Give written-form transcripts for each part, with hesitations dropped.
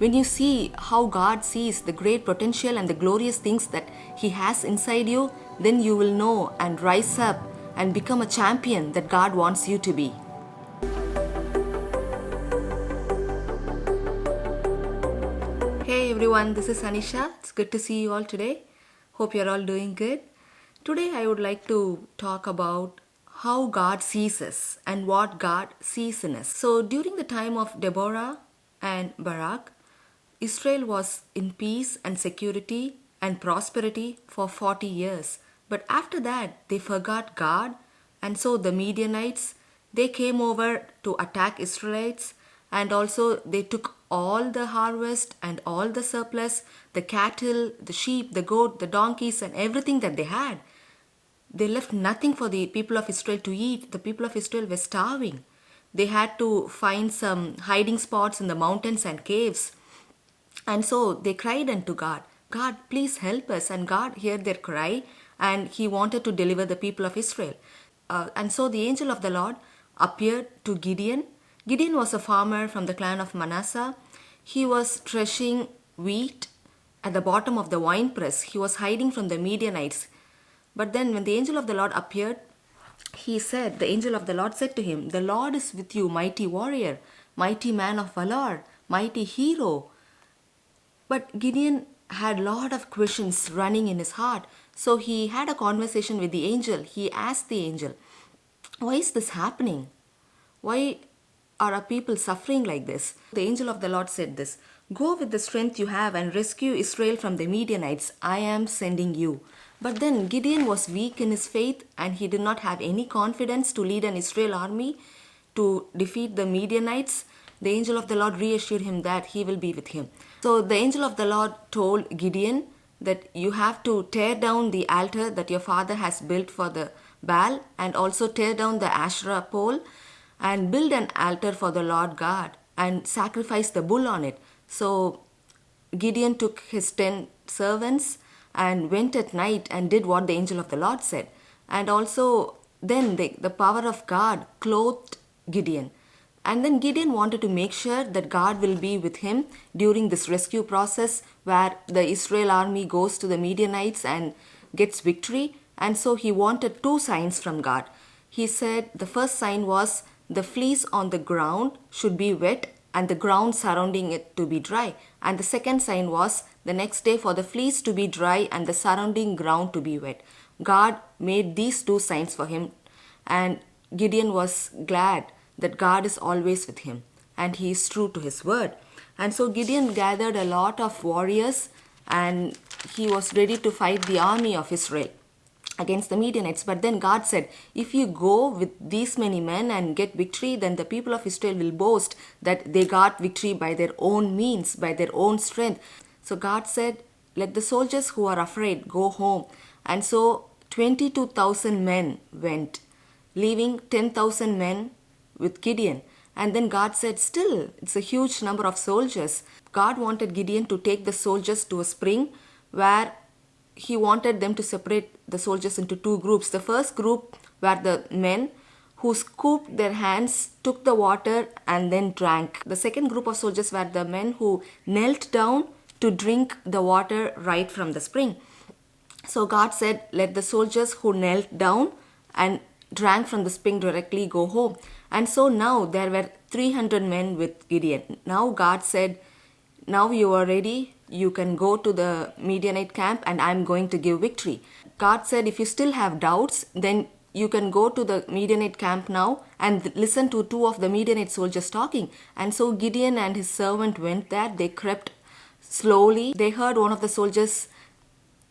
when you see how God sees the great potential and the glorious things that He has inside you, then you will know and rise up and become a champion that God wants you to be. Hey everyone, this is Anisha. It's good to see you all today. Hope you're all doing good. Today I would like to talk about how God sees us and what God sees in us. So during the time of Deborah and Barak, Israel was in peace and security and prosperity for 40 years. But after that, they forgot God, and so the Midianites, they came over to attack Israelites, and also they took all the harvest and all the surplus, the cattle, the sheep, the goat, the donkeys, and everything that they had. They left nothing for the people of Israel to eat. The people of Israel were starving. They had to find some hiding spots in the mountains and caves. And so they cried unto God, God, please help us. And God heard their cry, and He wanted to deliver the people of Israel. And so the angel of the Lord appeared to Gideon. Gideon was a farmer from the clan of Manasseh. He was threshing wheat at the bottom of the winepress. He was hiding from the Midianites. But then when the angel of the Lord appeared, the angel of the Lord said to him, the Lord is with you, mighty warrior, mighty man of valor, mighty hero. But Gideon had a lot of questions running in his heart. So he had a conversation with the angel. He asked the angel, why is this happening? Why are our people suffering like this? The angel of the Lord said this, go with the strength you have and rescue Israel from the Midianites. I am sending you. But then Gideon was weak in his faith, and he did not have any confidence to lead an Israel army to defeat the Midianites. The angel of the Lord reassured him that he will be with him. So the angel of the Lord told Gideon that you have to tear down the altar that your father has built for the Baal, and also tear down the Asherah pole and build an altar for the Lord God and sacrifice the bull on it. So Gideon took his 10 servants and went at night and did what the angel of the Lord said. And also then the power of God clothed Gideon. And then Gideon wanted to make sure that God will be with him during this rescue process where the Israel army goes to the Midianites and gets victory. And so he wanted two signs from God. He said the first sign was the fleece on the ground should be wet and the ground surrounding it to be dry. And the second sign was the next day for the fleece to be dry and the surrounding ground to be wet. God made these two signs for him, and Gideon was glad that God is always with him and he is true to his word. And so Gideon gathered a lot of warriors, and he was ready to fight the army of Israel against the Midianites. But then God said, if you go with these many men and get victory, then the people of Israel will boast that they got victory by their own means, by their own strength. So God said, let the soldiers who are afraid go home. And so 22,000 men went, leaving 10,000 men with Gideon. And then God said, still, it's a huge number of soldiers. God wanted Gideon to take the soldiers to a spring where he wanted them to separate the soldiers into two groups. The first group were the men who scooped their hands, took the water, and then drank. The second group of soldiers were the men who knelt down to drink the water right from the spring. So God said, let the soldiers who knelt down and drank from the spring directly go home. And so now there were 300 men with Gideon. Now God said, now you are ready. You can go to the Midianite camp and I'm going to give victory. God said, if you still have doubts, then you can go to the Midianite camp now and listen to two of the Midianite soldiers talking. And so Gideon and his servant went there. They crept slowly. They heard one of the soldiers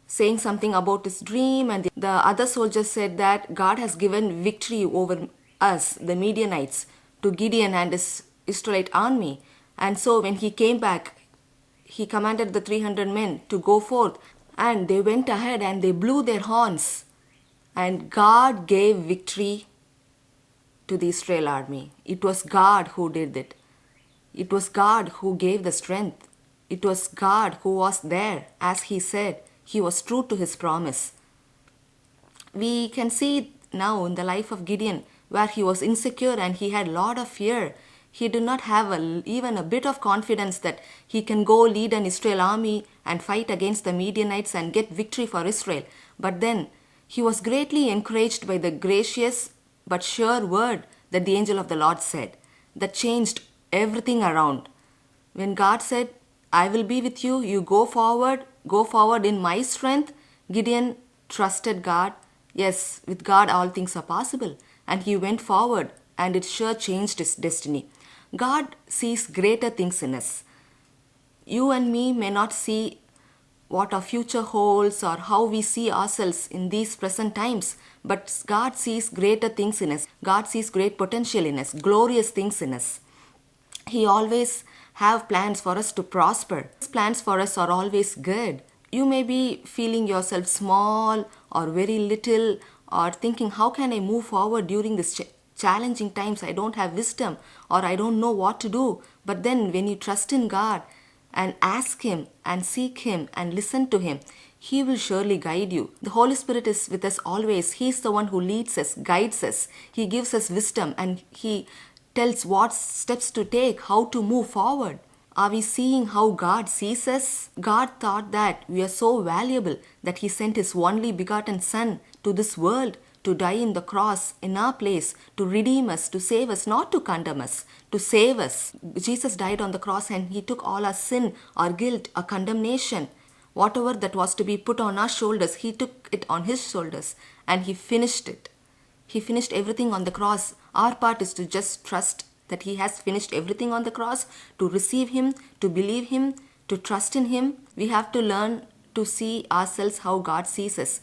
saying something about his dream, and the other soldiers said that God has given victory over us, the Midianites, to Gideon and his Israelite army. And so when he came back, he commanded the 300 men to go forth, and they went ahead and they blew their horns, and God gave victory to the Israel army. It was God who did it. It was God who gave the strength. It was God who was there. As he said, he was true to his promise. We can see now in the life of Gideon where he was insecure and he had a lot of fear. He did not have even a bit of confidence that he can go lead an Israel army and fight against the Midianites and get victory for Israel. But then he was greatly encouraged by the gracious but sure word that the angel of the Lord said that changed everything around. When God said, I will be with you, you go forward in my strength, Gideon trusted God. Yes, with God all things are possible. And he went forward, and it sure changed his destiny. God sees greater things in us. You and me may not see what our future holds or how we see ourselves in these present times, but God sees greater things in us. God sees great potential in us, glorious things in us. He always have plans for us to prosper. His plans for us are always good. You may be feeling yourself small or very little or thinking, how can I move forward during this challenging times? I don't have wisdom or I don't know what to do. But then when you trust in God and ask Him and seek Him and listen to Him, He will surely guide you. The Holy Spirit is with us always. He is the one who leads us, guides us. He gives us wisdom and He tells what steps to take, how to move forward. Are we seeing how God sees us? God thought that we are so valuable that He sent His only begotten Son to this world to die in the cross in our place, to redeem us, to save us, not to condemn us, to save us. Jesus died on the cross and He took all our sin, our guilt, our condemnation. Whatever that was to be put on our shoulders, He took it on His shoulders and He finished it. He finished everything on the cross. Our part is to just trust that He has finished everything on the cross, to receive Him, to believe Him, to trust in Him. We have to learn to see ourselves how God sees us,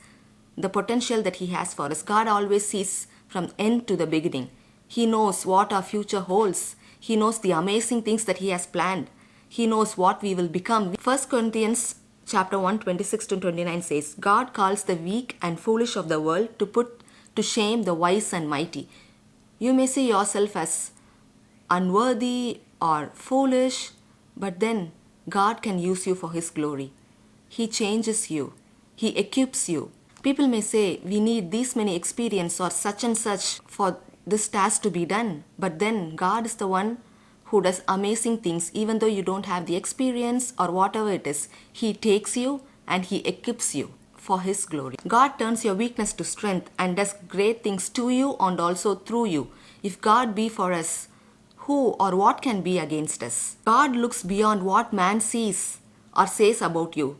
the potential that He has for us. God always sees from end to the beginning. He knows what our future holds. He knows the amazing things that He has planned. He knows what we will become. 1 Corinthians chapter 1, 26-29 says, God calls the weak and foolish of the world to put to shame the wise and mighty. You may see yourself as unworthy or foolish, but then God can use you for His glory. He changes you. He equips you. People may say, we need this many experience or such and such for this task to be done. But then God is the one who does amazing things even though you don't have the experience or whatever it is. He takes you and He equips you for His glory. God turns your weakness to strength and does great things to you and also through you. If God be for us, who or what can be against us? God looks beyond what man sees or says about you.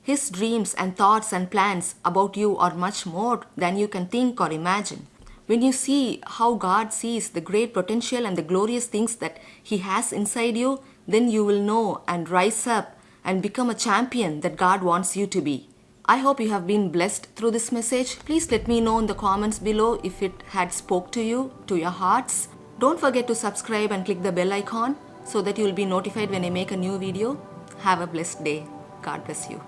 His dreams and thoughts and plans about you are much more than you can think or imagine. When you see how God sees the great potential and the glorious things that He has inside you, then you will know and rise up and become a champion that God wants you to be. I hope you have been blessed through this message. Please let me know in the comments below if it had spoke to you, to your hearts. Don't forget to subscribe and click the bell icon so that you will be notified when I make a new video. Have a blessed day. God bless you.